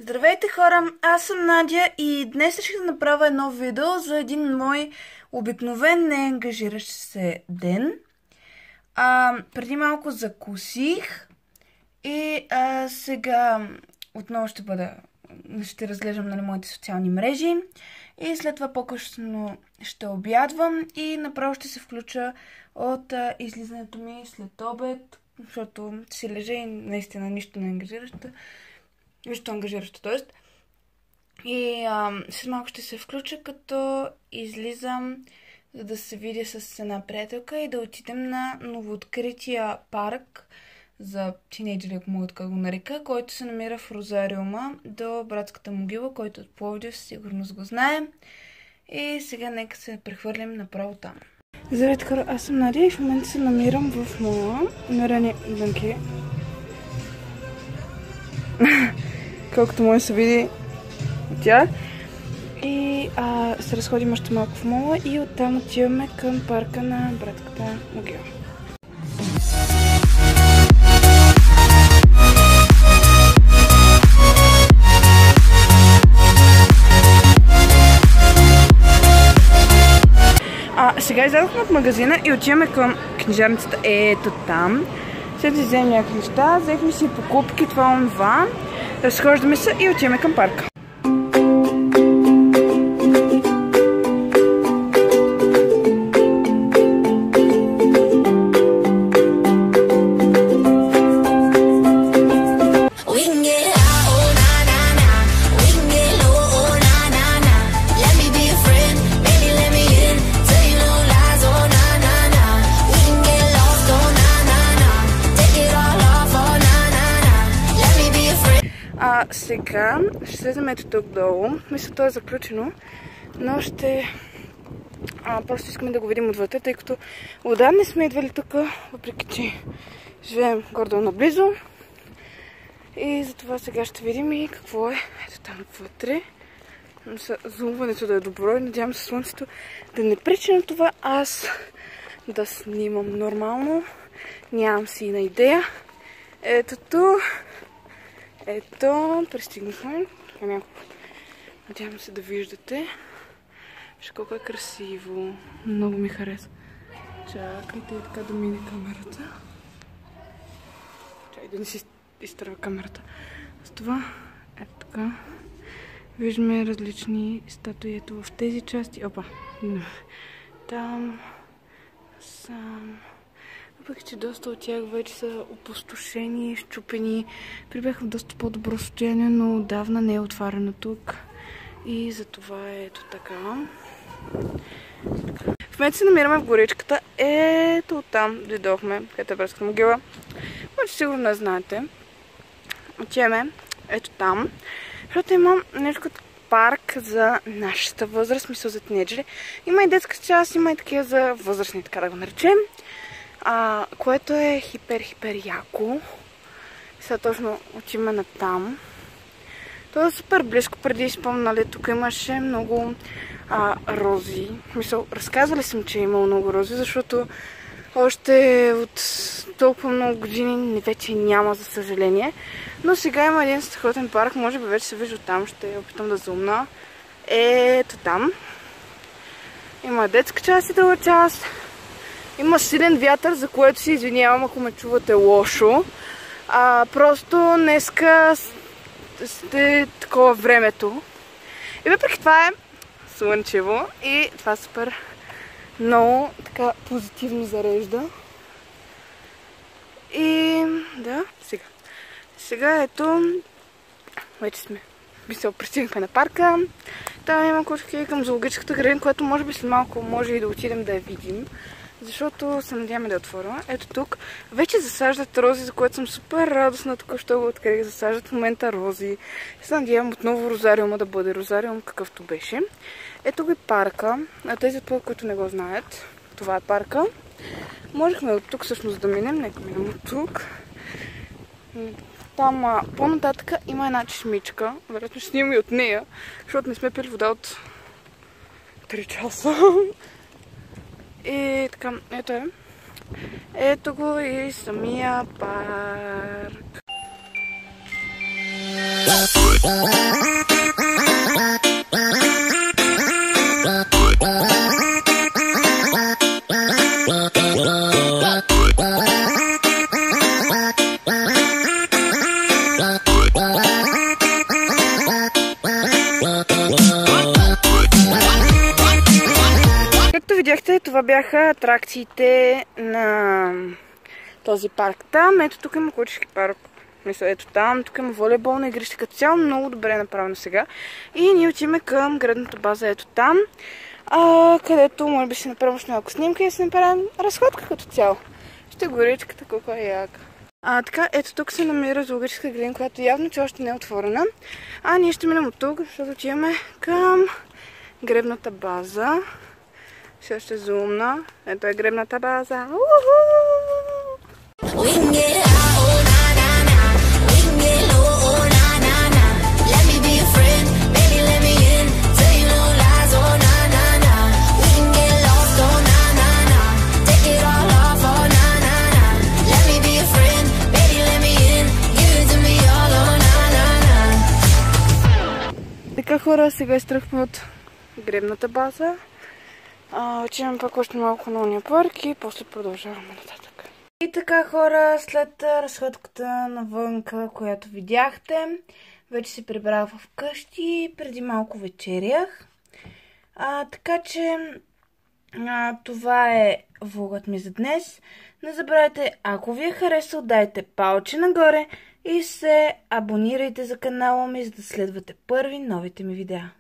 Здравейте хора, аз съм Надя и днес реших да направя едно видео за един мой обикновен неангажиращ се ден. Преди малко закусих и сега отново ще разглеждам моите социални мрежи и след това по-късно ще обядвам и направо ще се включа от излизането ми след обед, защото си лежа и наистина нищо не ангажиращо. Нищо ангажиращо, т.е. И след малко ще се включа, като излизам, за да се видя с една приятелка и да отидем на новооткрития парк за тинейджери, ако мога така го нарека, който се намира в Розариума до братската могила, който от Пловдив сигурно го знаем. И сега нека се прехвърлим направо там. Здравейте хора, аз съм Надя и в момента се намирам в мола на Рани Дънки. Колкото може да се види от тях. И се разходим още малко в мола и оттам отиваме към парка на братската могила. Сега излязохме от магазина и отиваме към книжарницата. Ето там. След да вземем някакви неща, взехме си покупки, това. Разхождаме се и отиваме към парка. Сега ще слезем ето тук долу. Мисля, то е заключено, но просто искаме да го видим отвътре, тъй като отдавна не сме идвали тук, въпреки че живеем гордо наблизо. И затова сега ще видим и какво е ето там вътре. Зумването да е добро и надявам се слънцето да не пречи на това аз да снимам нормално. Нямам си на идея. Ето тук. Ето, пристигнахме. Надявам се да виждате. Виж колко е красиво. Много ми хареса. Чакайте така да мине камерата. Чакай да не си изтърва камерата. С това, ето така. Виждаме различни статуи. Ето в тези части. Опа. Там. Сам. Въпреки че доста от тях вече са опустошени, счупени. Бяха в доста по-добро състояние, но отдавна не е отварено тук. И затова е ето така. В момента се намираме в горичката. Ето там дойдохме, където е братската могила. Може сигурно не знаете. Отиваме ето там. Защото имам нещо като парк за нашата възраст, мисля за тинейджери. Има и детска част, има и такива за възрастни, така да го наречем. Което е хипер яко. Сега точно отиваме на там. То е супер близко. Преди спомнали, тук имаше много рози. Мисъл, разказали съм, че е имало много рози, защото още от толкова много години вече няма, за съжаление. Но сега има един страхотен парк, може би вече се вижда там, ще опитам да зумна. Ето там. Има детска част и друга част. Има силен вятър, за което се извинявам, ако ме чувате лошо. Просто днеска сте такова времето. И въпреки това е слънчево и това супер много така позитивно зарежда. И да, сега ето, вече сме. Пристигнахме на парка. Там има кучки към зоологическата градина, което може би след малко може и да отидем да я видим. Защото се надяваме да е отворена. Ето тук вече засаждат рози, за което съм супер радостна. Тук ще го открих. Засаждат в момента рози. Се надявам отново Розариума да бъде Розариум, какъвто беше. Ето го и парка. А тези от които не го знаят, това е парка. Можехме от тук всъщност да минем. Нека минем от тук. Там по-нататък има една чешмичка. Вероятно ще снимам и от нея, защото не сме пили вода от 3 часа. И така, ето е. Ето го и самия парк. Както видяхте, това бяха атракциите на този парк. Там, ето тук има Кучешки парк. Мисля, ето там, тук има волейболна игрище. Като цяло много добре направено сега. И ние отиваме към градната база, ето там, където може би си направим още малко снимка и си направим разходка като цяло. Ще горичката, колко е яка. Така, ето тук се намира зоологическа градина, която явно че още не е отворена. Ние ще минем от тук, защото отиваме към гребната база. Ще ще зумна. Ето е гребната база. Така, хора, сега изтръхме от гребната база. Отиваме пак още малко на уния парк и после продължаваме нататък. И така, хора, след разходката навънка, която видяхте, вече се прибрах вкъщи, преди малко вечерях. Така че това е влогът ми за днес. Не забравяйте, ако ви е харесал, дайте палче нагоре и се абонирайте за канала ми, за да следвате първи новите ми видеа.